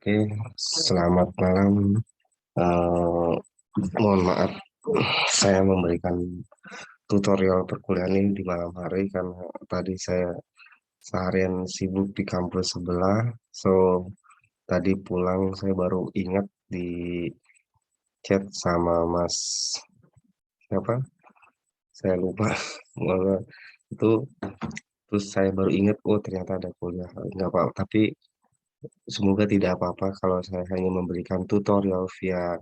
Oke, selamat malam. Eh, Mohon maaf, saya memberikan tutorial perkuliahan ini di malam hari karena tadi saya seharian sibuk di kampus sebelah. So, tadi pulang saya baru ingat di chat sama Mas siapa? Saya lupa. Malah itu terus saya baru ingat, oh ternyata ada kuliah. Nggak apa, tapi semoga tidak apa-apa kalau saya hanya memberikan tutorial via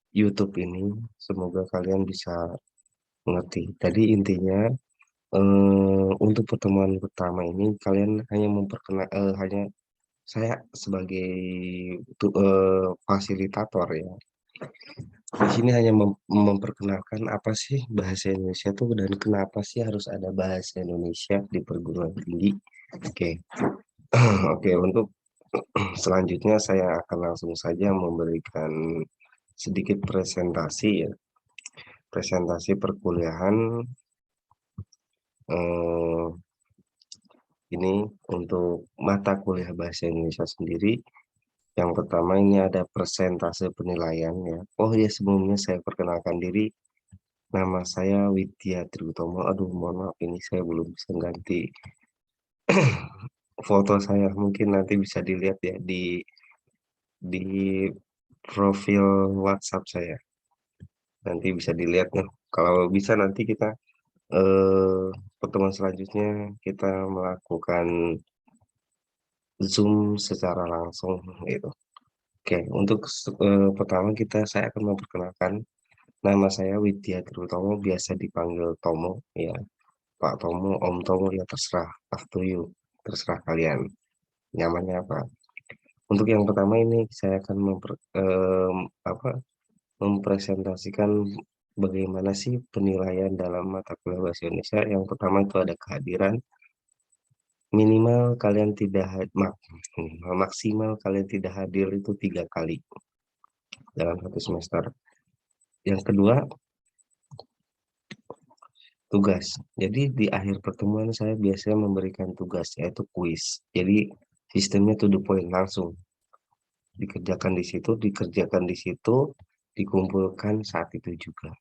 YouTube ini. Semoga kalian bisa mengerti. Tadi intinya untuk pertemuan pertama ini kalian hanya hanya saya sebagai fasilitator ya. Di sini hanya memperkenalkan apa sih bahasa Indonesia itu dan kenapa sih harus ada bahasa Indonesia di perguruan tinggi. Oke. Oke, untuk selanjutnya saya akan langsung saja memberikan sedikit presentasi ya. Presentasi perkuliahan eh, ini untuk mata kuliah bahasa Indonesia sendiri. Yang pertama ini ada persentase penilaian ya. Oh ya, sebelumnya saya perkenalkan diri. Nama saya Widya Triutomo. Aduh, mohon maaf ini saya belum bisa ganti foto saya. Mungkin nanti bisa dilihat ya di profil WhatsApp saya. Nanti bisa dilihat ya. Kalau bisa nanti kita eh, pertemuan selanjutnya kita melakukan Zoom secara langsung gitu. Oke, untuk pertama saya akan memperkenalkan nama saya Widya Triutomo, biasa dipanggil Tomo ya. Pak Tomo, Om Tomo ya terserah, up to you, terserah kalian. Nyamannya apa? Untuk yang pertama ini saya akan mempresentasikan bagaimana sih penilaian dalam mata kuliah bahasa Indonesia. Yang pertama itu ada kehadiran, minimal kalian tidak maksimal kalian tidak hadir itu 3 kali dalam satu semester. Yang kedua, tugas. Jadi di akhir pertemuan saya biasanya memberikan tugas yaitu kuis. Jadi sistemnya to the point langsung dikerjakan di situ, dikumpulkan saat itu juga.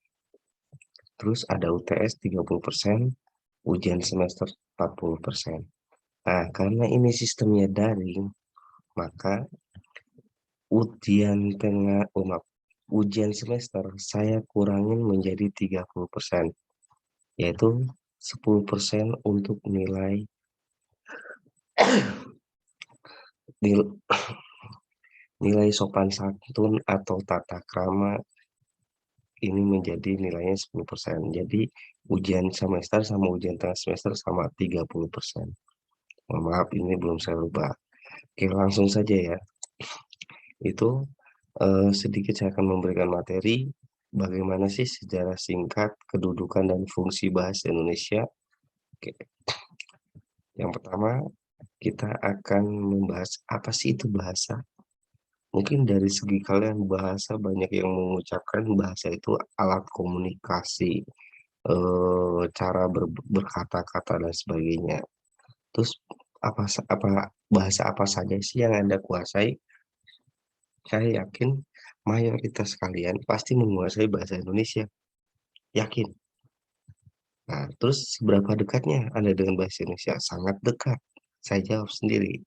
Terus ada UTS 30%, ujian semester 40%. Nah, karena ini sistemnya daring, maka ujian tengah, ujian semester saya kurangin menjadi 30%, yaitu 10% untuk nil- nilai sopan santun atau tata krama ini menjadi nilainya 10%. Jadi ujian semester sama ujian tengah semester sama 30%. Mohon maaf ini belum saya rubah. Oke, langsung saja ya. Itu sedikit saya akan memberikan materi bagaimana sih sejarah singkat, kedudukan dan fungsi bahasa Indonesia. Oke, yang pertama kita akan membahas apa sih itu bahasa. Mungkin dari segi kalian bahasa banyak yang mengucapkan bahasa itu alat komunikasi, cara berkata-kata dan sebagainya. Terus apa bahasa apa saja sih yang Anda kuasai? Saya yakin mayoritas kalian pasti menguasai bahasa Indonesia. Yakin. Nah, terus seberapa dekatnya Anda dengan bahasa Indonesia? Sangat dekat. Saya jawab sendiri.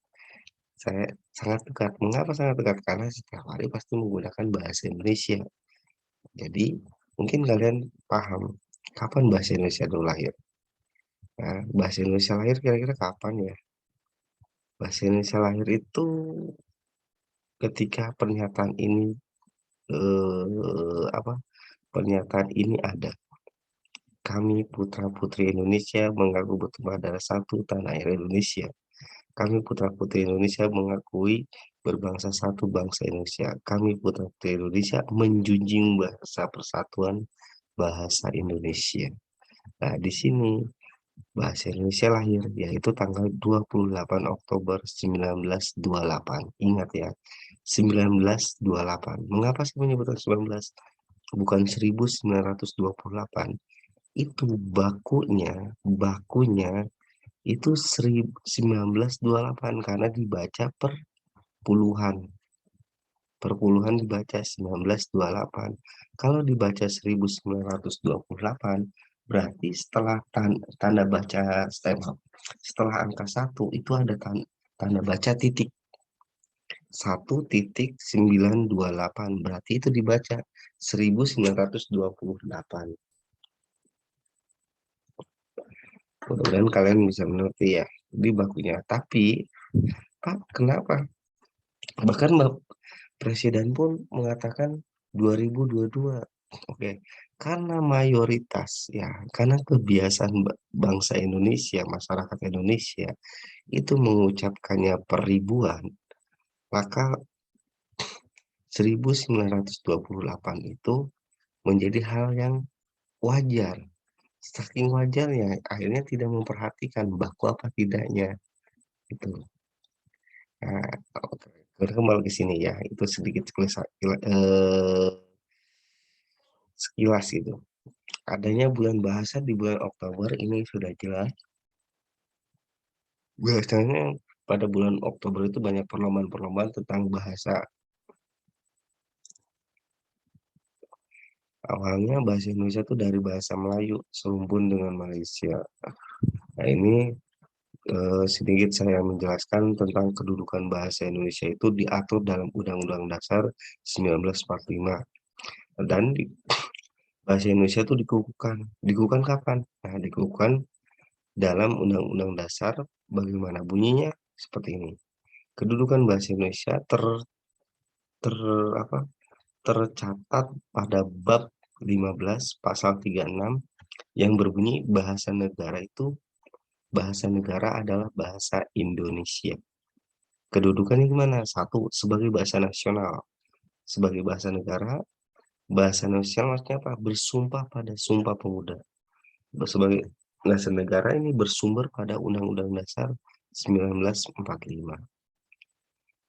Saya sangat dekat. Mengapa sangat dekat? Karena setiap hari pasti menggunakan bahasa Indonesia. Jadi, mungkin kalian paham kapan bahasa Indonesia dulu lahir. Nah, bahasa Indonesia lahir kira-kira kapan ya? Bahasa Indonesia lahir itu ketika apa? Pernyataan ini ada. Kami putra-putri Indonesia mengaku bertumpah darah satu tanah air Indonesia. Kami putra-putri Indonesia mengakui berbangsa satu bangsa Indonesia. Kami putra-putri Indonesia menjunjung bahasa persatuan bahasa Indonesia. Nah, di sini bahasa Indonesia lahir yaitu tanggal 28 Oktober 1928. Ingat ya, 1928. Mengapa saya menyebutkan 19? Bukan 1928. Itu bakunya itu 1928 karena dibaca per puluhan. perpuluhan dibaca 1928. Kalau dibaca 1928, berarti setelah tanda baca setelah angka 1 itu ada tanda baca titik 1,928, berarti itu dibaca 1928. Mudah-mudahan kalian bisa mengerti ya di bakunya. Tapi Pak, kenapa? Bahkan Presiden pun mengatakan 2022. Oke, karena mayoritas ya, karena kebiasaan bangsa Indonesia, masyarakat Indonesia itu mengucapkannya peribuan, maka 1928 itu menjadi hal yang wajar. Saking wajarnya, akhirnya tidak memperhatikan baku apa tidaknya. Itu. Nah, oke. Kembali ke sini ya, itu sedikit sekilas itu. Adanya bulan bahasa di bulan Oktober ini sudah jelas. Biasanya pada bulan Oktober itu banyak perlombaan-perlombaan tentang bahasa. Awalnya bahasa Indonesia itu dari bahasa Melayu, serumpun dengan Malaysia. Nah, ini sedikit saya menjelaskan tentang kedudukan bahasa Indonesia itu diatur dalam Undang-Undang Dasar 1945. Dan bahasa Indonesia itu dikukuhkan. Dikukuhkan kapan? Nah, dikukuhkan dalam Undang-Undang Dasar bagaimana bunyinya seperti ini. Kedudukan bahasa Indonesia ter apa tercatat pada bab 15 pasal 36 yang berbunyi bahasa negara adalah bahasa Indonesia. Kedudukannya gimana? Satu, sebagai bahasa nasional. Sebagai bahasa negara, bahasa nasional maksudnya apa? Bersumpah pada Sumpah Pemuda. Sebagai bahasa negara ini bersumber pada Undang-Undang Dasar 1945.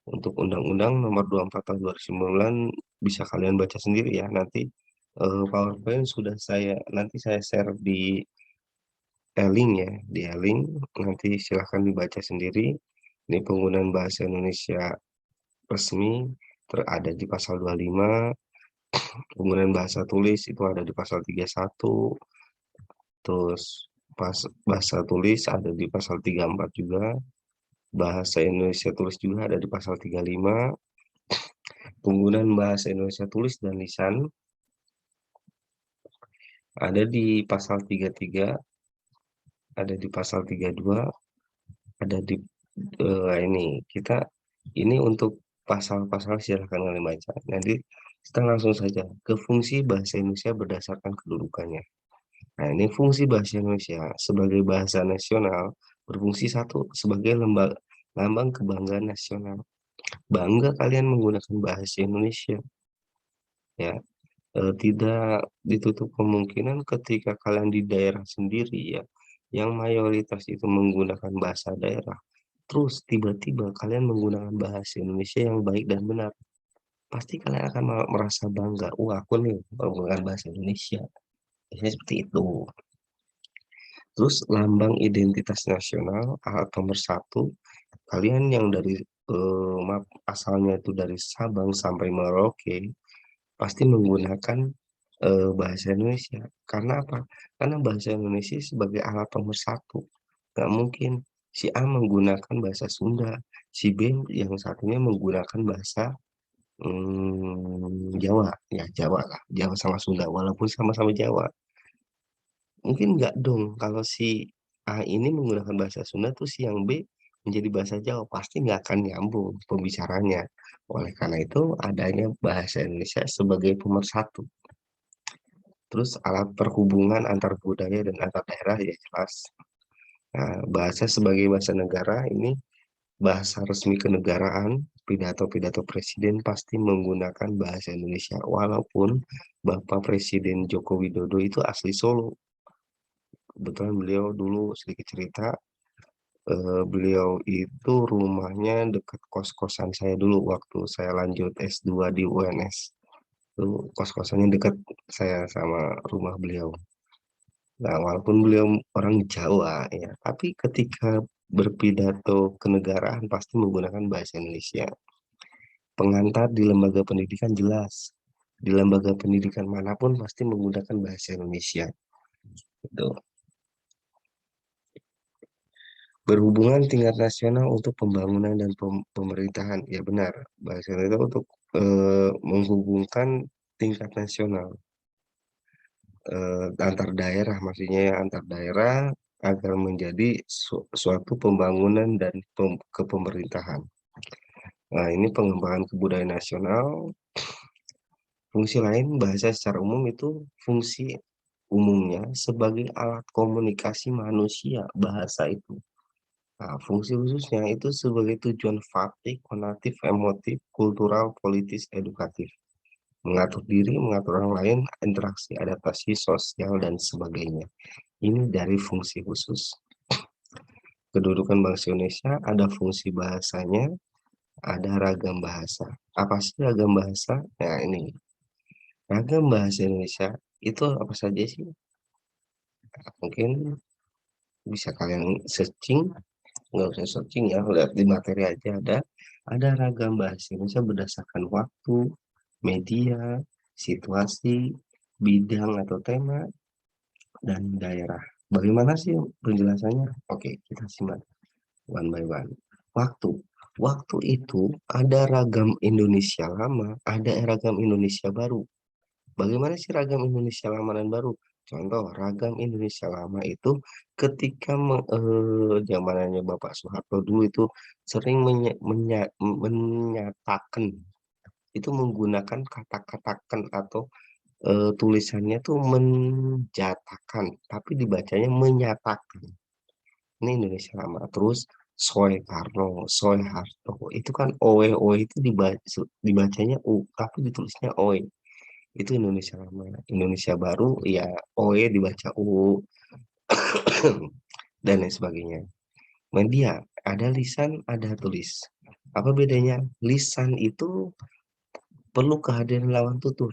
Untuk Undang-Undang Nomor 24 Tahun 2009 bisa kalian baca sendiri ya. Nanti PowerPoint sudah nanti saya share di link ya, di link nanti silahkan dibaca sendiri. Ini penggunaan bahasa Indonesia resmi terada di pasal 25, penggunaan bahasa tulis itu ada di pasal 31, terus bahasa tulis ada di pasal 34 juga, bahasa Indonesia tulis juga ada di pasal 35, penggunaan bahasa Indonesia tulis dan lisan ada di pasal 33, ada di pasal 32, ada di ini ini untuk pasal-pasal silahkan kalian baca. Nanti kita langsung saja ke fungsi bahasa Indonesia berdasarkan kedudukannya. Nah, ini fungsi bahasa Indonesia sebagai bahasa nasional berfungsi satu sebagai lambang kebanggaan nasional. Bangga kalian menggunakan bahasa Indonesia, ya. Tidak ditutup kemungkinan ketika kalian di daerah sendiri ya, yang mayoritas itu menggunakan bahasa daerah, terus tiba-tiba kalian menggunakan bahasa Indonesia yang baik dan benar, pasti kalian akan merasa bangga. Wah, aku nih menggunakan bahasa Indonesia. Biasanya seperti itu. Terus lambang identitas nasional alat nomor satu, kalian yang dari asalnya itu dari Sabang sampai Merauke pasti menggunakan bahasa Indonesia. Karena apa? Karena bahasa Indonesia sebagai alat nomor satu. Nggak mungkin si A menggunakan bahasa Sunda, si B yang satunya menggunakan bahasa Jawa. Ya, Jawa lah. Jawa sama Sunda, walaupun sama-sama Jawa. Mungkin nggak dong kalau si A ini menggunakan bahasa Sunda, tuh si yang B menjadi bahasa Jawa. Pasti nggak akan nyambung pembicaranya. Oleh karena itu, adanya bahasa Indonesia sebagai pemersatu. Terus alat perhubungan antar budaya dan antar daerah ya jelas. Nah, bahasa sebagai bahasa negara ini bahasa resmi kenegaraan, pidato-pidato presiden pasti menggunakan bahasa Indonesia. Walaupun Bapak Presiden Joko Widodo itu asli Solo. Kebetulan beliau dulu sedikit cerita, beliau itu rumahnya dekat kos-kosan saya dulu waktu saya lanjut S2 di UNS. Itu kos-kosannya dekat saya sama rumah beliau. Nah, walaupun beliau orang Jawa ya, tapi ketika berpidato kenegaraan pasti menggunakan bahasa Indonesia. Pengantar di lembaga pendidikan jelas. Di lembaga pendidikan manapun pasti menggunakan bahasa Indonesia. Gitu. Berhubungan tingkat nasional untuk pembangunan dan pemerintahan. Ya benar, bahasa Indonesia untuk menghubungkan tingkat nasional. Antar daerah, maksudnya ya, antar daerah agar menjadi suatu pembangunan dan kepemerintahan. Nah, ini pengembangan kebudayaan nasional. Fungsi lain bahasa secara umum itu fungsi umumnya sebagai alat komunikasi manusia, bahasa itu. Nah, fungsi khususnya itu sebagai tujuan faktik, konatif, emotif, kultural, politis, edukatif. Mengatur diri, mengatur orang lain, interaksi, adaptasi sosial, dan sebagainya. Ini dari fungsi khusus. Kedudukan bahasa Indonesia ada fungsi bahasanya, ada ragam bahasa. Apa sih ragam bahasa? Nah, ini. Ragam bahasa Indonesia itu apa saja sih? Mungkin bisa kalian searching, nggak usah searching ya, lihat di materi aja ada. Ada ragam bahasa Indonesia berdasarkan waktu, media, situasi, bidang atau tema, dan daerah. Bagaimana sih penjelasannya? Oke, kita simak one by one. Waktu. Waktu itu ada ragam Indonesia lama, ada ragam Indonesia baru. Bagaimana sih ragam Indonesia lama dan baru? Contoh, ragam Indonesia lama itu ketika zamannya Bapak Soeharto dulu itu sering menyatakan, itu menggunakan kata-katakan atau tulisannya tuh menjatakan, tapi dibacanya menyatakan. Ini Indonesia lama. Terus Soekarno, Soeharto, itu kan oe itu dibacanya u, tapi ditulisnya oe. Itu Indonesia lama. Indonesia baru ya OE dibaca U dan lain sebagainya. Media ada lisan, ada tulis. Apa bedanya? Lisan itu perlu kehadiran lawan tutur.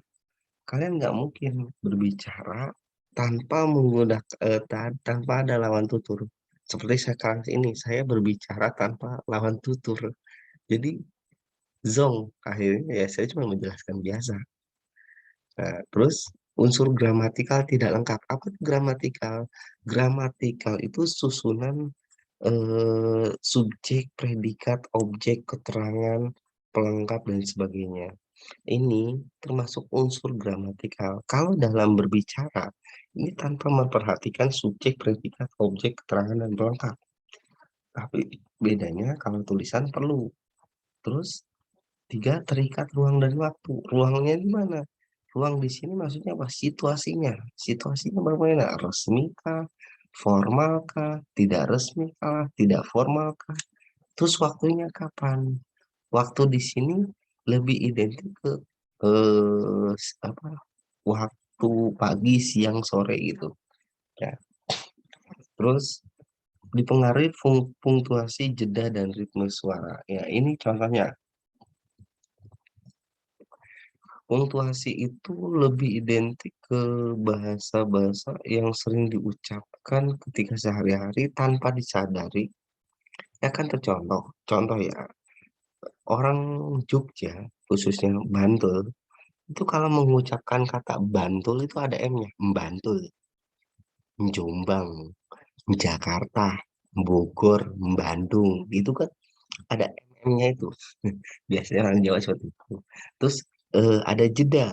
Kalian nggak mungkin berbicara tanpa menggunakan tanpa ada lawan tutur. Seperti sekarang ini saya berbicara tanpa lawan tutur. Jadi zong akhirnya ya saya cuma menjelaskan biasa. Nah, terus unsur gramatikal tidak lengkap. Apa itu gramatikal? Gramatikal itu susunan subjek, predikat, objek, keterangan, pelengkap, dan sebagainya. Ini termasuk unsur gramatikal. Kalau dalam berbicara, ini tanpa memperhatikan subjek, predikat, objek, keterangan, dan pelengkap. Tapi bedanya kalau tulisan perlu. Terus tiga, terikat ruang dan waktu. Ruangnya di mana? Ruang di sini maksudnya apa? Situasinya. Situasinya bagaimana? Resmi kah? Formal kah? Tidak resmi kah? Tidak formal kah? Terus waktunya kapan? Waktu di sini lebih identik ke apa? Waktu pagi, siang, sore gitu. Ya. Terus dipengaruhi punktuasi, jeda, dan ritme suara. Ya, ini contohnya. Punktuasi itu lebih identik ke bahasa-bahasa yang sering diucapkan ketika sehari-hari tanpa disadari. Ya kan tercontoh, contoh ya, orang Jogja, khususnya Bantul, itu kalau mengucapkan kata Bantul itu ada M-nya, Bantul, Jombang, Jakarta, Bogor, Bandung, itu kan ada M-nya itu. Biasanya orang Jawa seperti itu. Terus ada jeda.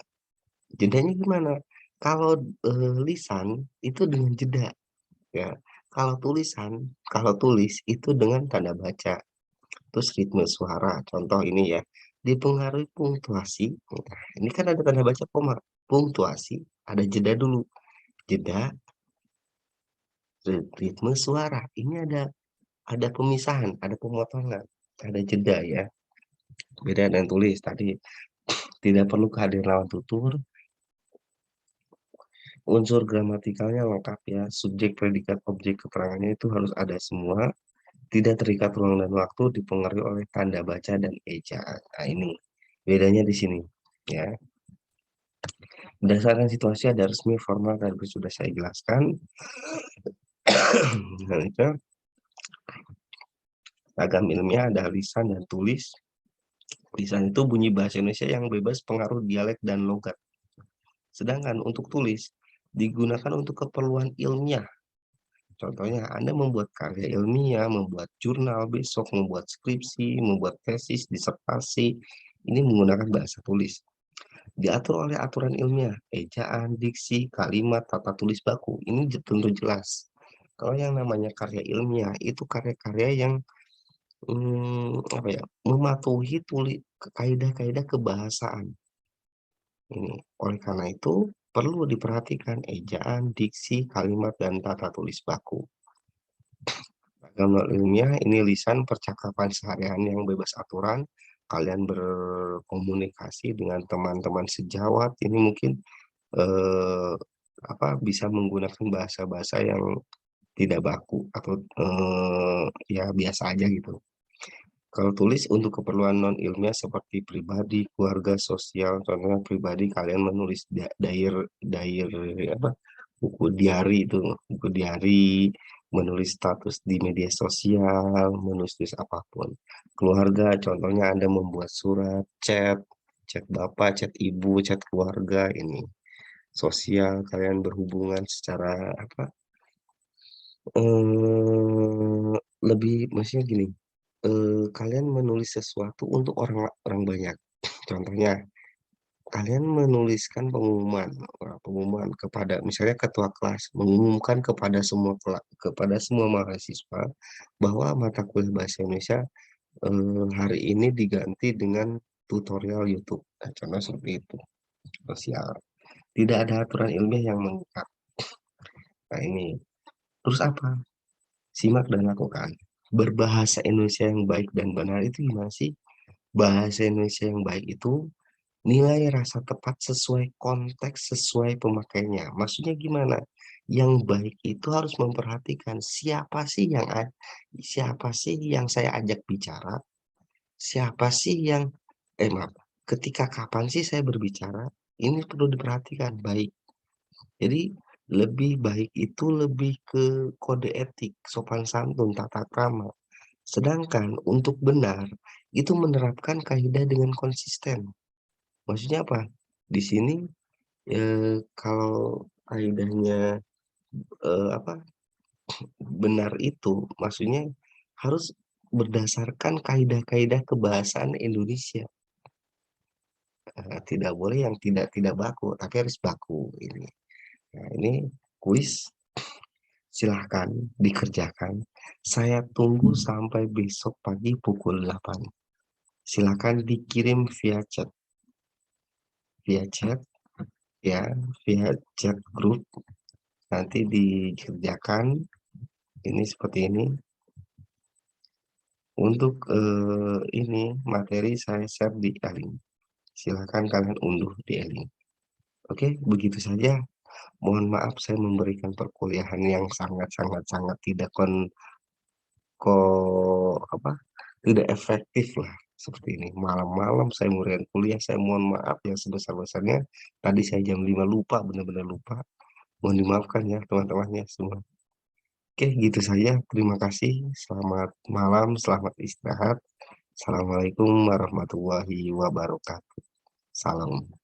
Jedanya gimana? Kalau lisan itu dengan jeda, ya. Kalau tulisan, kalau tulis itu dengan tanda baca. Terus ritme suara, contoh ini ya, dipengaruhi punktuasi. Nah, ini kan ada tanda baca koma. Punktuasi, ada jeda dulu. Jeda, ritme suara. Ini ada pemisahan, ada pemotongan, ada jeda ya. Beda dengan tulis tadi, tidak perlu kehadiran lawan tutur. Unsur gramatikalnya lengkap ya, subjek, predikat, objek, keterangannya itu harus ada semua, tidak terikat ruang dan waktu, dipengaruhi oleh tanda baca dan ejaan. Nah, ini bedanya di sini ya. Berdasarkan situasi ada resmi, formal, dan sudah saya jelaskan. Nah, itu ragam ilmiah ada lisan dan tulis. Lisan itu bunyi bahasa Indonesia yang bebas pengaruh dialek dan logat. Sedangkan untuk tulis digunakan untuk keperluan ilmiah. Contohnya, Anda membuat karya ilmiah, membuat jurnal besok, membuat skripsi, membuat tesis, disertasi, ini menggunakan bahasa tulis. Diatur oleh aturan ilmiah, ejaan, diksi, kalimat, tata tulis baku. Ini tentu jelas. Kalau yang namanya karya ilmiah, itu karya-karya yang apa ya, mematuhi kaidah-kaidah kebahasaan. Ini, oleh karena itu, perlu diperhatikan ejaan, diksi, kalimat, dan tata tulis baku. Dalam ilmiah, ini lisan percakapan seharian yang bebas aturan. Kalian berkomunikasi dengan teman-teman sejawat, ini mungkin eh, bisa menggunakan bahasa-bahasa yang tidak baku atau ya biasa aja gitu. Kalau tulis untuk keperluan non ilmiah seperti pribadi, keluarga, sosial, contohnya pribadi kalian menulis dair apa buku diary itu, buku diary, menulis status di media sosial, menulis apapun. Keluarga, contohnya Anda membuat surat, chat bapak, chat ibu, chat keluarga ini. Sosial, kalian berhubungan secara eh lebih maksudnya gini, kalian menulis sesuatu untuk orang orang banyak. Contohnya, kalian menuliskan pengumuman kepada misalnya ketua kelas, mengumumkan kepada semua mahasiswa bahwa mata kuliah bahasa Indonesia hari ini diganti dengan tutorial YouTube. Nah, contoh seperti itu. Sosial. Tidak ada aturan ilmiah yang mengikat. Nah, ini. Terus apa? Simak dan lakukan. Berbahasa Indonesia yang baik dan benar itu gimana sih? Bahasa Indonesia yang baik itu nilai rasa tepat sesuai konteks, sesuai pemakainya. Maksudnya gimana? Yang baik itu harus memperhatikan siapa sih yang saya ajak bicara, siapa sih yang maaf, ketika kapan sih saya berbicara? Ini perlu diperhatikan baik. Jadi lebih baik itu lebih ke kode etik, sopan santun, tata krama. Sedangkan untuk benar itu menerapkan kaidah dengan konsisten. Maksudnya apa? Di sini kalau kaidahnya apa benar itu maksudnya harus berdasarkan kaidah-kaidah kebahasaan Indonesia. Tidak boleh yang tidak tidak baku, tapi harus baku ini. Nah, ini kuis silahkan dikerjakan. Saya tunggu sampai besok pagi pukul 8. Silahkan dikirim via chat ya, via chat grup. Nanti dikerjakan ini seperti ini. Untuk ini materi saya share di Elling. Silahkan kalian unduh di Elling. Oke, begitu saja. Mohon maaf saya memberikan perkuliahan yang sangat-sangat tidak ko apa tidak efektif lah seperti ini. Malam-malam saya murid kuliah, saya mohon maaf yang sebesar-besarnya. Tadi saya jam 5 lupa, benar-benar lupa. Mohon dimaafkan ya teman-temannya semua. Oke, gitu saja. Terima kasih. Selamat malam, selamat istirahat. Assalamualaikum warahmatullahi wabarakatuh. Salam.